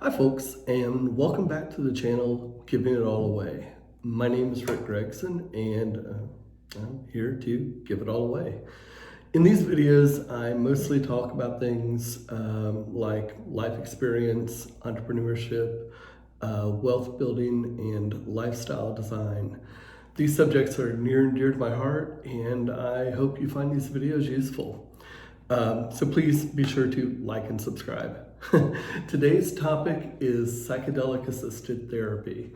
Hi folks, and welcome back to the channel, Giving It All Away. My name is Rick Gregson, and I'm here to give it all away. In these videos, I mostly talk about things like life experience, entrepreneurship, wealth building, and lifestyle design. These subjects are near and dear to my heart, and I hope you find these videos useful. So please be sure to like and subscribe. Today's topic is psychedelic assisted therapy.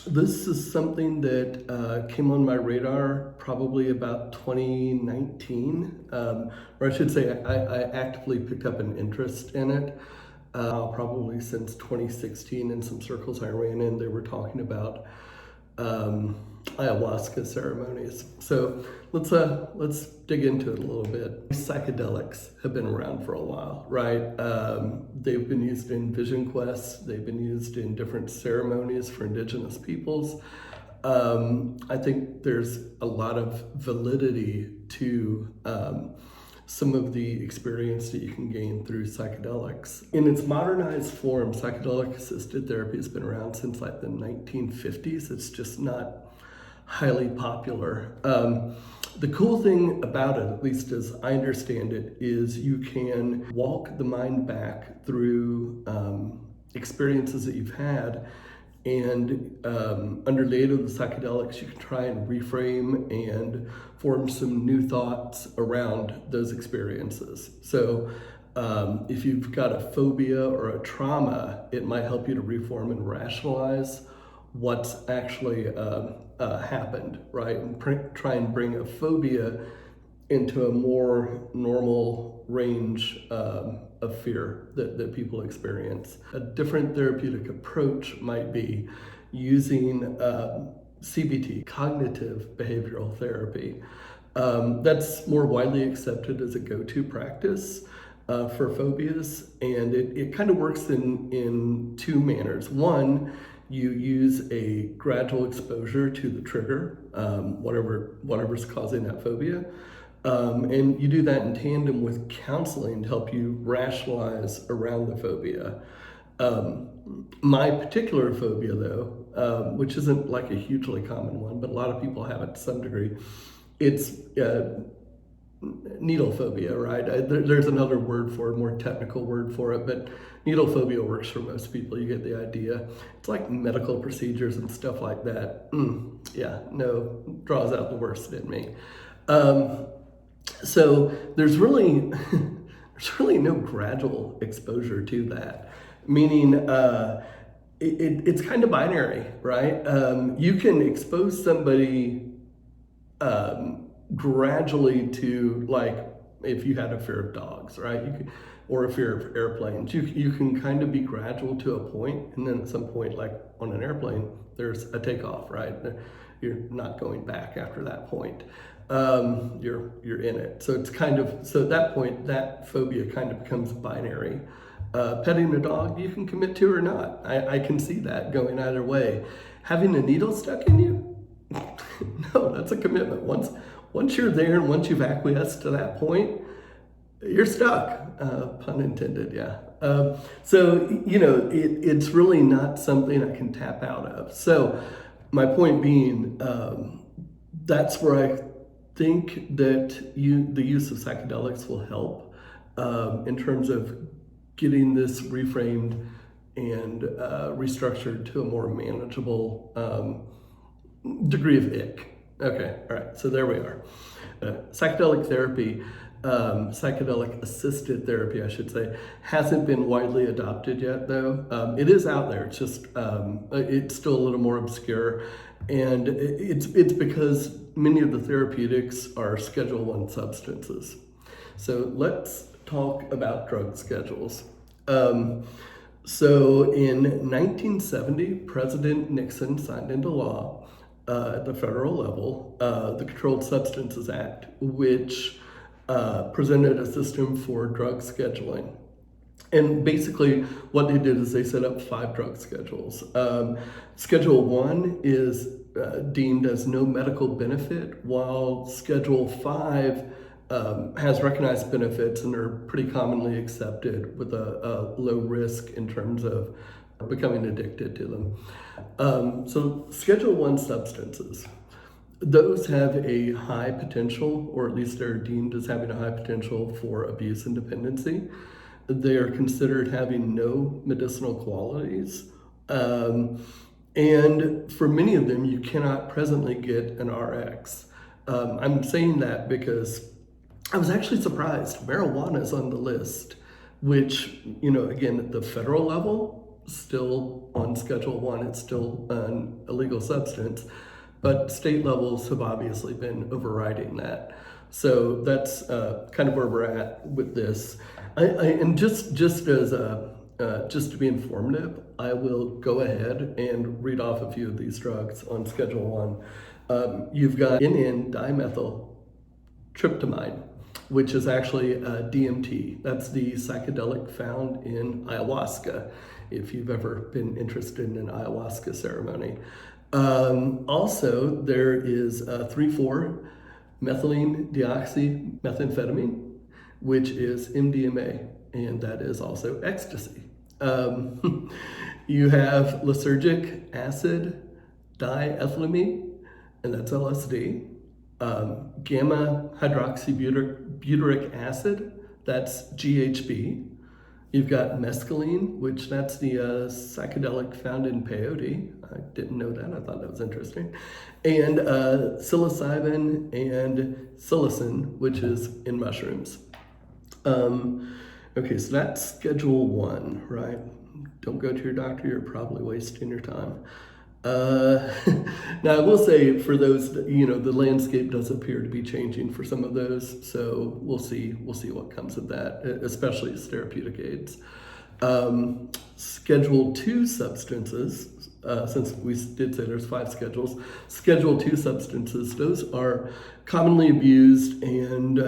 This is something that came on my radar probably about 2019, or I should say I actively picked up an interest in it probably since 2016. In some circles I ran in, they were talking about ayahuasca ceremonies. So let's dig into it a little bit. Psychedelics have been around for a while, right? They've been used in vision quests. They've been used in different ceremonies for indigenous peoples. I think there's a lot of validity to some of the experience that you can gain through psychedelics. In its modernized form, psychedelic assisted therapy has been around since like the 1950s. It's just not highly popular. The cool thing about it, at least as I understand it, is you can walk the mind back through experiences that you've had, and under the aid of the psychedelics, you can try and reframe and form some new thoughts around those experiences. So if you've got a phobia or a trauma, it might help you to reform and rationalize what's actually happened, right? And try and bring a phobia into a more normal range of fear that people experience. A different therapeutic approach might be using CBT, cognitive behavioral therapy. That's more widely accepted as a go-to practice for phobias, and it kind of works in two manners. One, you use a gradual exposure to the trigger, whatever's causing that phobia. And you do that in tandem with counseling to help you rationalize around the phobia. My particular phobia, though, which isn't like a hugely common one, but a lot of people have it to some degree, it's needle-phobia, right? There's another word for it, more technical word for it, but needle-phobia works for most people. You get the idea. It's like medical procedures and stuff like that. Draws out the worst in me. So there's really no gradual exposure to that, meaning it's kind of binary, right? You can expose somebody gradually to, like, if you had a fear of dogs, right? Or a fear of airplanes, you can kind of be gradual to a point, and then at some point, like on an airplane, there's a takeoff, right? You're not going back after that point. You're in it. So it's kind of, so at that point, that phobia kind of becomes binary. Petting a dog, you can commit to or not. I can see that going either way. Having a needle stuck in you? No, that's a commitment. Once you're there and once you've acquiesced to that point, you're stuck, pun intended, yeah. So, it's really not something I can tap out of. So my point being, that's where I think that the use of psychedelics will help in terms of getting this reframed and restructured to a more manageable degree of ick. Okay, all right, so there we are. Psychedelic therapy, psychedelic assisted therapy, I should say, hasn't been widely adopted yet, though. It is out there. It's just it's still a little more obscure, and it's because many of the therapeutics are Schedule I substances. So let's talk about drug schedules. So in 1970, President Nixon signed into law at the federal level, the Controlled Substances Act, which presented a system for drug scheduling. And basically what they did is they set up 5 drug schedules. Schedule 1 is deemed as no medical benefit, while Schedule 5 has recognized benefits and are pretty commonly accepted with a low risk in terms of becoming addicted to them. So Schedule 1 substances, those have a high potential, or at least they're deemed as having a high potential for abuse and dependency. They are considered having no medicinal qualities. And for many of them, you cannot presently get an RX. I'm saying that because I was actually surprised. Marijuana is on the list, which, again, at the federal level, still on Schedule 1, it's still an illegal substance, but state levels have obviously been overriding that. So that's kind of where we're at with this. And just to be informative, I will go ahead and read off a few of these drugs on Schedule 1. You've got N,N-dimethyl tryptamine, which is actually DMT. That's the psychedelic found in ayahuasca, if you've ever been interested in an ayahuasca ceremony. Also, there is 3,4-methylene deoxymethamphetamine, which is MDMA, and that is also ecstasy. You have lysergic acid diethylamine, and that's LSD. Gamma hydroxybutyric acid, that's GHB. You've got mescaline, which that's the psychedelic found in peyote. I didn't know that. I thought that was interesting. And psilocybin and psilocin, which is in mushrooms. Okay, so that's Schedule 1, right? Don't go to your doctor. You're probably wasting your time. Now, I will say for those, the landscape does appear to be changing for some of those, so we'll see what comes of that, especially as therapeutic aids. Schedule 2 substances, since we did say there's 5 schedules, Schedule 2 substances, those are commonly abused and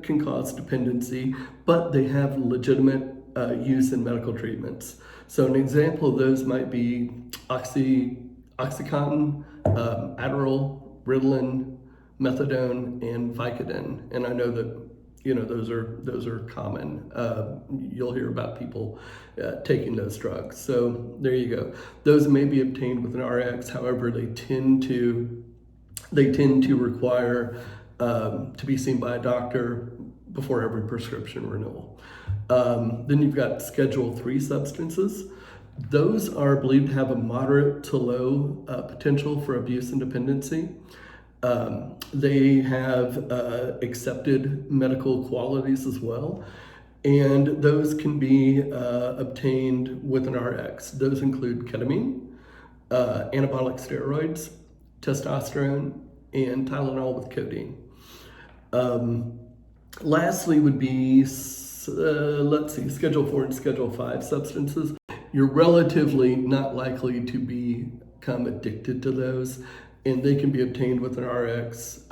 can cause dependency, but they have legitimate use in medical treatments. So an example of those might be Oxycontin, Adderall, Ritalin, Methadone, and Vicodin. And I know that those are common. You'll hear about people taking those drugs. So there you go. Those may be obtained with an RX. However, they tend to require to be seen by a doctor before every prescription renewal. Then you've got Schedule 3 substances. Those are believed to have a moderate to low potential for abuse and dependency. They have accepted medical qualities as well, and those can be obtained with an RX. Those include ketamine, anabolic steroids, testosterone, and Tylenol with codeine. Lastly would be, Schedule 4 and Schedule 5 substances. You're relatively not likely to become addicted to those, and they can be obtained with an RX.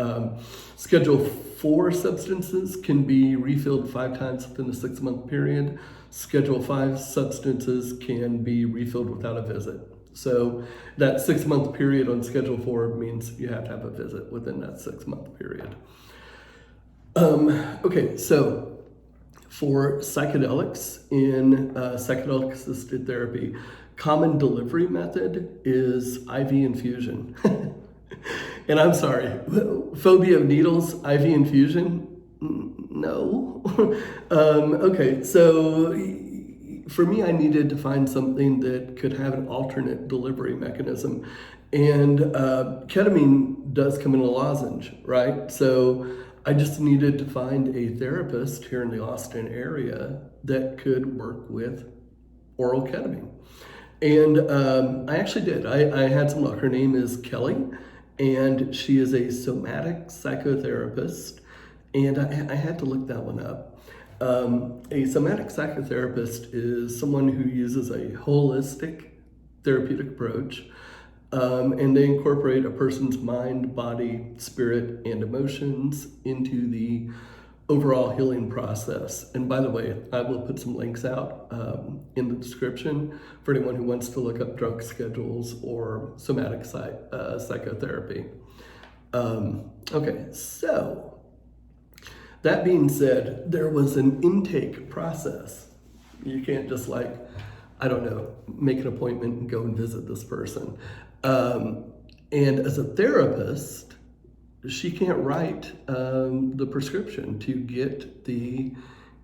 Schedule 4 substances can be refilled 5 times within a 6-month period. Schedule 5 substances can be refilled without a visit. So that 6-month period on Schedule 4 means you have to have a visit within that 6-month period. Okay, so for psychedelics in psychedelic assisted therapy, common delivery method is IV infusion. And I'm sorry, phobia of needles, IV infusion? No. Okay, so for me, I needed to find something that could have an alternate delivery mechanism. And ketamine does come in a lozenge, right? So I just needed to find a therapist here in the Austin area that could work with oral ketamine. And I actually did. I had some luck. Her name is Kelly, and she is a somatic psychotherapist. And I had to look that one up. A somatic psychotherapist is someone who uses a holistic therapeutic approach, and they incorporate a person's mind, body, spirit, and emotions into the overall healing process. And by the way, I will put some links out in the description for anyone who wants to look up drug schedules or somatic psychotherapy. Okay, so That being said, there was an intake process. You can't just like, I don't know, make an appointment and go and visit this person. And as a therapist, she can't write the prescription to get the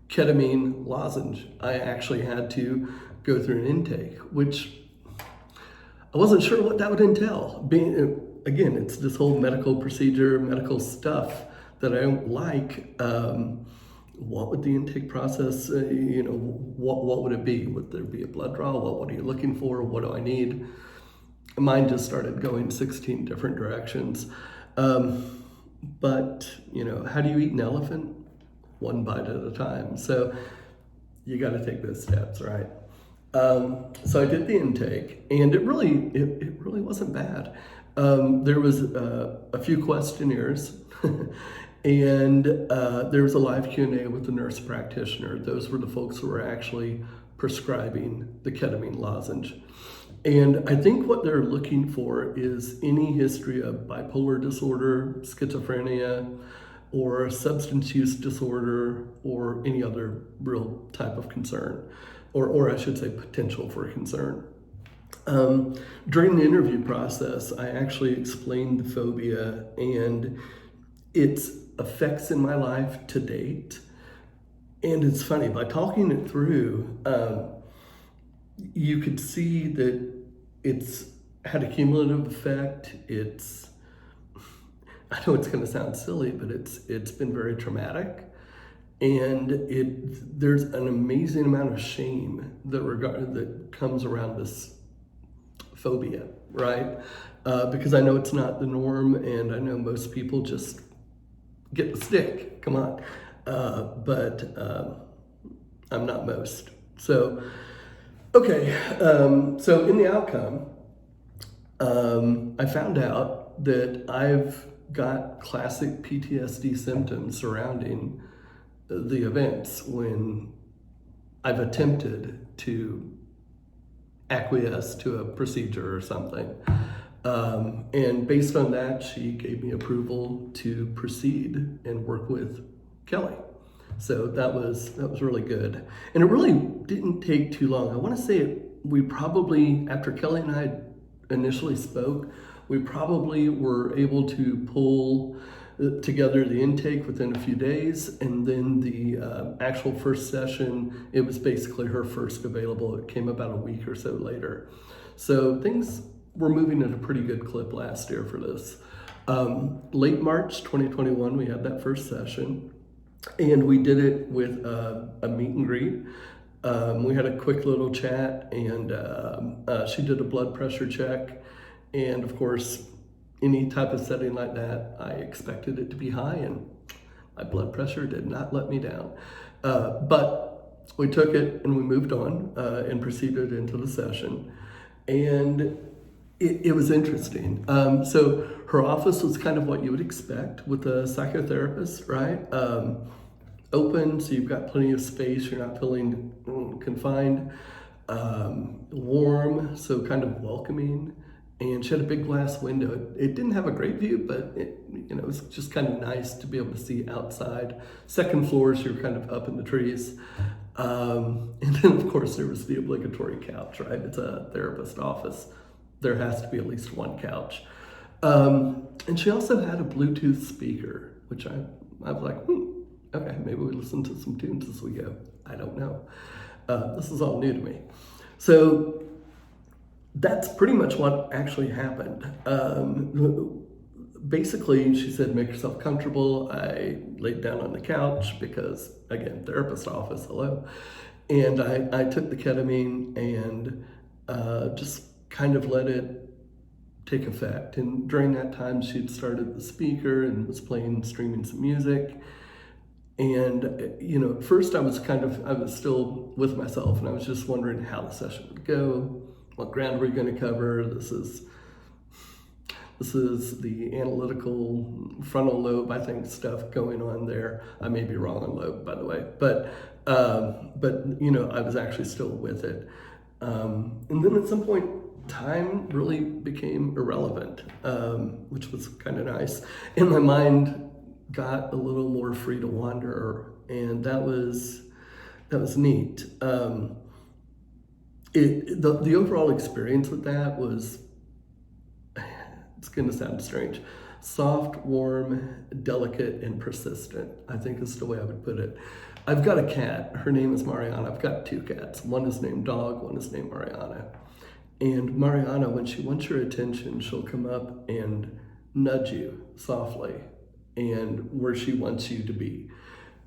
ketamine lozenge. I actually had to go through an intake, which I wasn't sure what that would entail. Again, it's this whole medical procedure, medical stuff that I don't like. What would the intake process, what would it be? Would there be a blood draw? What are you looking for? What do I need? Mine just started going 16 different directions. But, how do you eat an elephant? One bite at a time. So you got to take those steps, right? So I did the intake, and it really wasn't bad. There was a few questionnaires, and there was a live Q&A with the nurse practitioner. Those were the folks who were actually prescribing the ketamine lozenge. And I think what they're looking for is any history of bipolar disorder, schizophrenia, or substance use disorder, or any other real type of concern, or I should say potential for concern. During the interview process, I actually explained the phobia and its effects in my life to date. And it's funny, by talking it through, you could see that it's had a cumulative effect. I know it's going to sound silly, but it's been very traumatic, and there's an amazing amount of shame that comes around this phobia, right? Because I know it's not the norm, and I know most people just get the stick. Come on, but I'm not most. So, okay. So in the outcome, I found out that I've got classic PTSD symptoms surrounding the events when I've attempted to acquiesce to a procedure or something. And based on that, she gave me approval to proceed and work with Kelly. So that was really good. And it really didn't take too long. I want to say we probably, after Kelly and I initially spoke, we probably were able to pull together the intake within a few days, and then the actual first session, it was basically her first available. It came about a week or so later. So things were moving at a pretty good clip last year for this. Late March 2021, we had that first session, and we did it with a meet and greet. We had a quick little chat, and she did a blood pressure check. And of course, any type of setting like that, I expected it to be high, and my blood pressure did not let me down. But we took it and we moved on and proceeded into the session. And it was interesting. So her office was kind of what you would expect with a psychotherapist, right? Open, so you've got plenty of space, you're not feeling confined. Warm, so kind of welcoming. And she had a big glass window. It didn't have a great view, but it was just kind of nice to be able to see outside. Second floor, so you're kind of up in the trees. And then of course there was the obligatory couch, right? It's a therapist office. There has to be at least one couch. And she also had a Bluetooth speaker, which I was like, okay, maybe we listen to some tunes as we go. I don't know. This is all new to me. So that's pretty much what actually happened. Basically, she said, make yourself comfortable. I laid down on the couch because, again, therapist office, hello. And I took the ketamine and just kind of let it take effect. And during that time, she'd started the speaker and was streaming some music. And, at first I was still with myself, and I was just wondering how the session would go. What ground we're going to cover. This is the analytical frontal lobe, I think, stuff going on there. I may be wrong on lobe, by the way, but I was actually still with it. And then at some point, time really became irrelevant, which was kind of nice. In my mind, got a little more free to wander, and that was neat. The overall experience with that was, it's going to sound strange, soft, warm, delicate, and persistent, I think is the way I would put it. I've got a cat. Her name is Mariana. I've got 2 cats. One is named Dog, one is named Mariana. And Mariana, when she wants your attention, she'll come up and nudge you softly and where she wants you to be.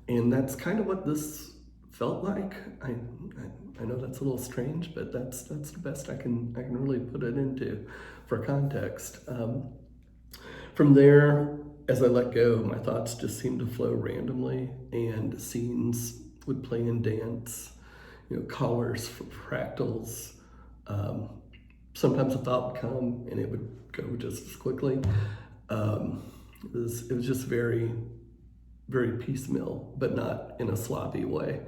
And that's kind of what this felt like. I know that's a little strange, but that's the best I can really put it into for context. From there, as I let go, my thoughts just seemed to flow randomly, and scenes would play and dance, colors for fractals. Sometimes a thought would come and it would go just as quickly. It was just very, very piecemeal, but not in a sloppy way.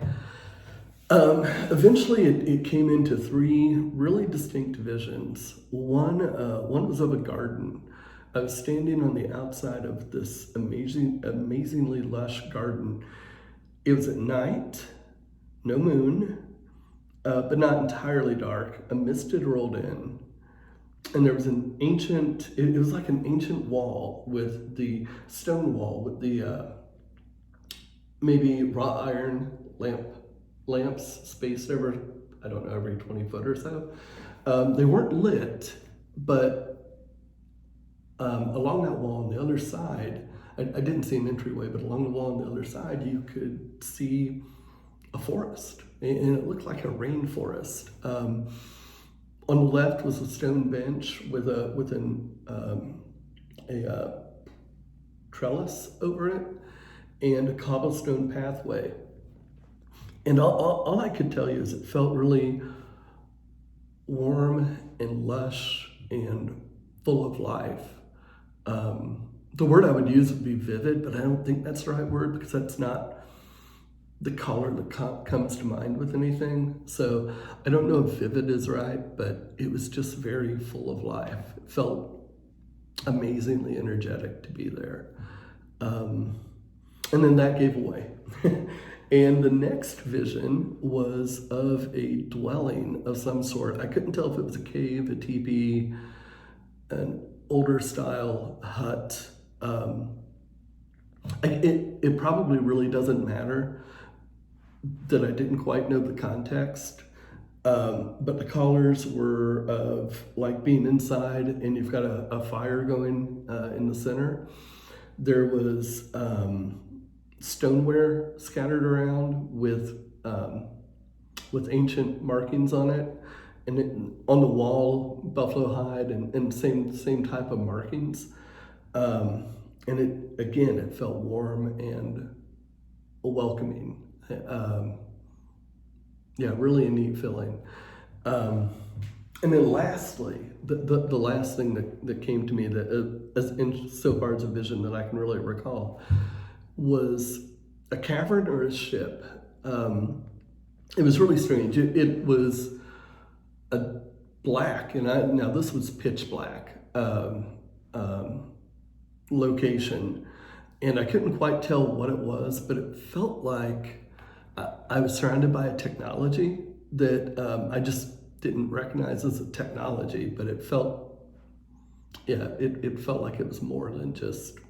Eventually, it came into 3 really distinct visions. One was of a garden. I was standing on the outside of this amazingly lush garden. It was at night, no moon, but not entirely dark. A mist had rolled in, and there was it was like an ancient wall, with the stone wall with the maybe wrought iron lamps spaced over, I don't know, every 20 foot or so. They weren't lit, but along that wall on the other side, I didn't see an entryway, but along the wall on the other side, you could see a forest, and it looked like a rainforest. On the left was a stone bench with a trellis over it, and a cobblestone pathway. And all I could tell you is it felt really warm and lush and full of life. The word I would use would be vivid, but I don't think that's the right word, because that's not the color that comes to mind with anything. So I don't know if vivid is right, but it was just very full of life. It felt amazingly energetic to be there. And then that gave away. And the next vision was of a dwelling of some sort. I couldn't tell if it was a cave, a teepee, an older style hut. It probably really doesn't matter that I didn't quite know the context, but the colors were of like being inside and you've got a fire going in the center. There was stoneware scattered around with ancient markings on it, and on the wall, buffalo hide and same type of markings. And it felt warm and welcoming. Really a neat feeling. And then lastly, the last thing that came to me that as in so far as a vision that I can really recall was a cavern or a ship. It was really strange. It was a black, now this was pitch black location, and I couldn't quite tell what it was, but it felt like I was surrounded by a technology that I just didn't recognize as a technology, but it felt like it was more than just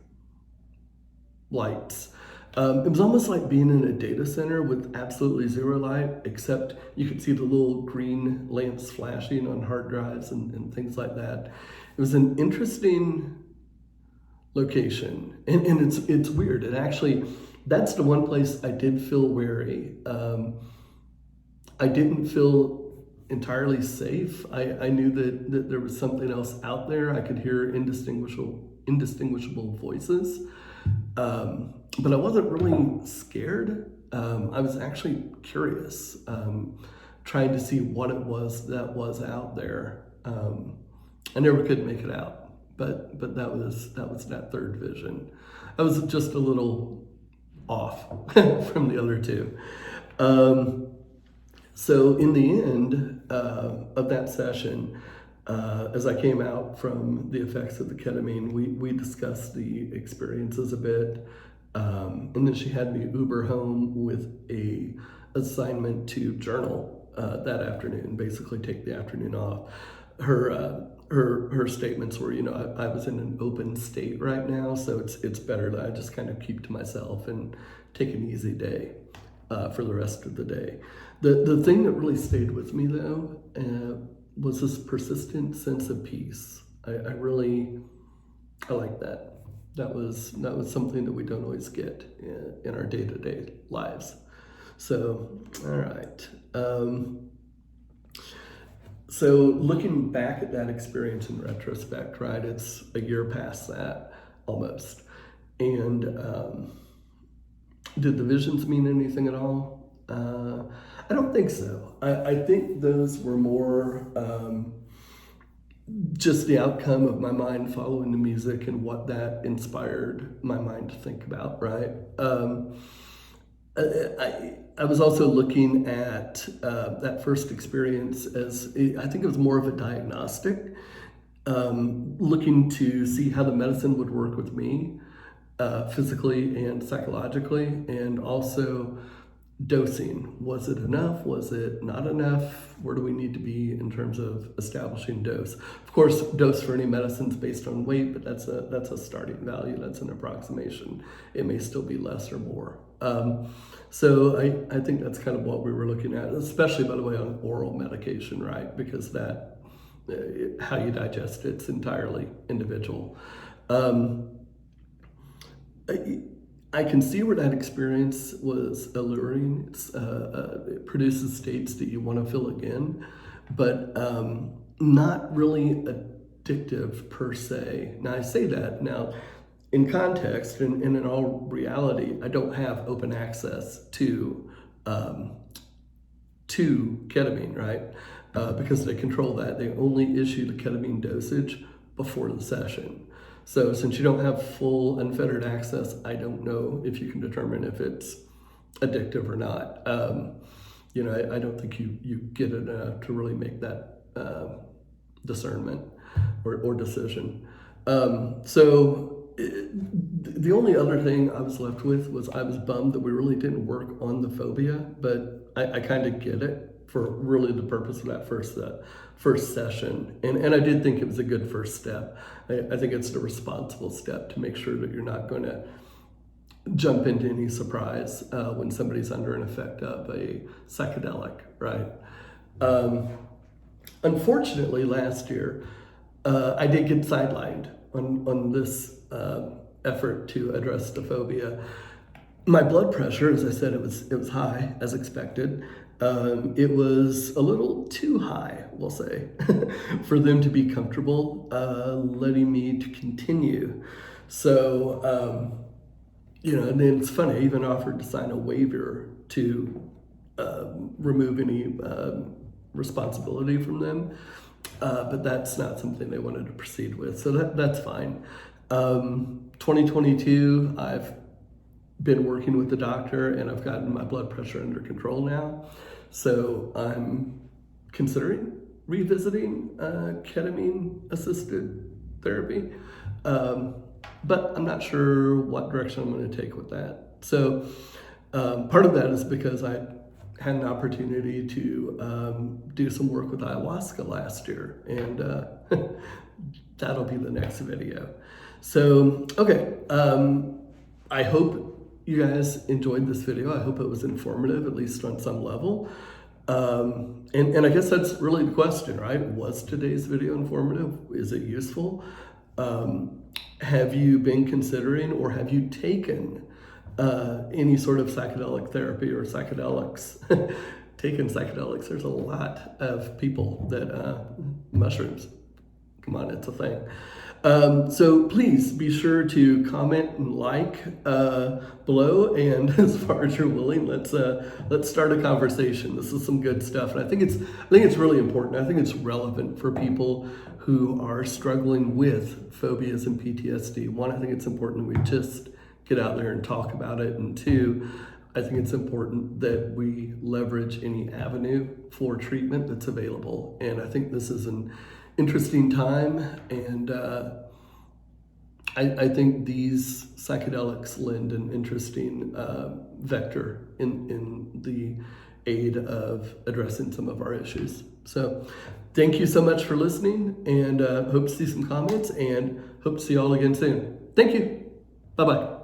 lights. It was almost like being in a data center with absolutely zero light, except you could see the little green lamps flashing on hard drives and things like that. It was an interesting location, and it's weird. And actually, that's the one place I did feel wary. I didn't feel entirely safe. I knew that there was something else out there. I could hear indistinguishable voices. But I wasn't really scared. I was actually curious, trying to see what it was that was out there. I never could make it out, but that was that third vision. I was just a little off from the other two. So in the end of that session, as I came out from the effects of the ketamine, we discussed the experiences a bit. And then she had me Uber home with a assignment to journal that afternoon, basically take the afternoon off. Her statements were, I was in an open state right now, so it's better that I just kind of keep to myself and take an easy day for the rest of the day. The thing that really stayed with me though was this persistent sense of peace. I like that. That was something that we don't always get in our day-to-day lives. So, all right. So looking back at that experience in retrospect, right? It's a year past that almost. And did the visions mean anything at all? I don't think so. I think those were more just the outcome of my mind following the music and what that inspired my mind to think about, right? I was also looking at that first experience as, I think it was more of a diagnostic, looking to see how the medicine would work with me, physically and psychologically, and also dosing. Was it enough? Was it not enough? Where do we need to be in terms of establishing dose? Of course, dose for any medicine is based on weight, but that's a starting value. That's an approximation. It may still be less or more. So I think that's kind of what we were looking at, especially, by the way, on oral medication, right? Because that, how you digest it's entirely individual. I can see where that experience was alluring. It produces states that you want to feel again, but not really addictive per se. Now, I say that now in context and in all reality, I don't have open access to ketamine, right? Because they control that. They only issue the ketamine dosage before the session. So since you don't have full unfettered access, I don't know if you can determine if it's addictive or not. I don't think you get enough to really make that discernment or decision. The only other thing I was left with was I was bummed that we really didn't work on the phobia, but I kind of get it for really the purpose of that first session. And I did think it was a good first step. I think it's the responsible step to make sure that you're not going to jump into any surprise when somebody's under an effect of a psychedelic, right? Unfortunately, last year, I did get sidelined on this effort to address the phobia. My blood pressure, as I said, it was high, as expected. It was a little too high, we'll say, for them to be comfortable letting me to continue. So, and then it's funny, I even offered to sign a waiver to remove any responsibility from them, but that's not something they wanted to proceed with, so that's fine. 2022, I've been working with the doctor and I've gotten my blood pressure under control now. So I'm considering revisiting ketamine assisted therapy, but I'm not sure what direction I'm going to take with that. So part of that is because I had an opportunity to do some work with ayahuasca last year, and that'll be the next video. So, okay, I hope you guys enjoyed this video. I hope it was informative, at least on some level. And I guess that's really the question, right? Was today's video informative? Is it useful? Have you been considering or have you taken any sort of psychedelic therapy or psychedelics? Taken psychedelics, there's a lot of people that, mushrooms, come on, it's a thing. So please be sure to comment and like below, and as far as you're willing, let's start a conversation. This is some good stuff, and I think it's really important. I think it's relevant for people who are struggling with phobias and PTSD. One, I think it's important that we just get out there and talk about it, and two, I think it's important that we leverage any avenue for treatment that's available. And I think this is an interesting time, and I think these psychedelics lend an interesting vector in the aid of addressing some of our issues. So thank you so much for listening, and hope to see some comments, and hope to see you all again soon. Thank you. Bye-bye.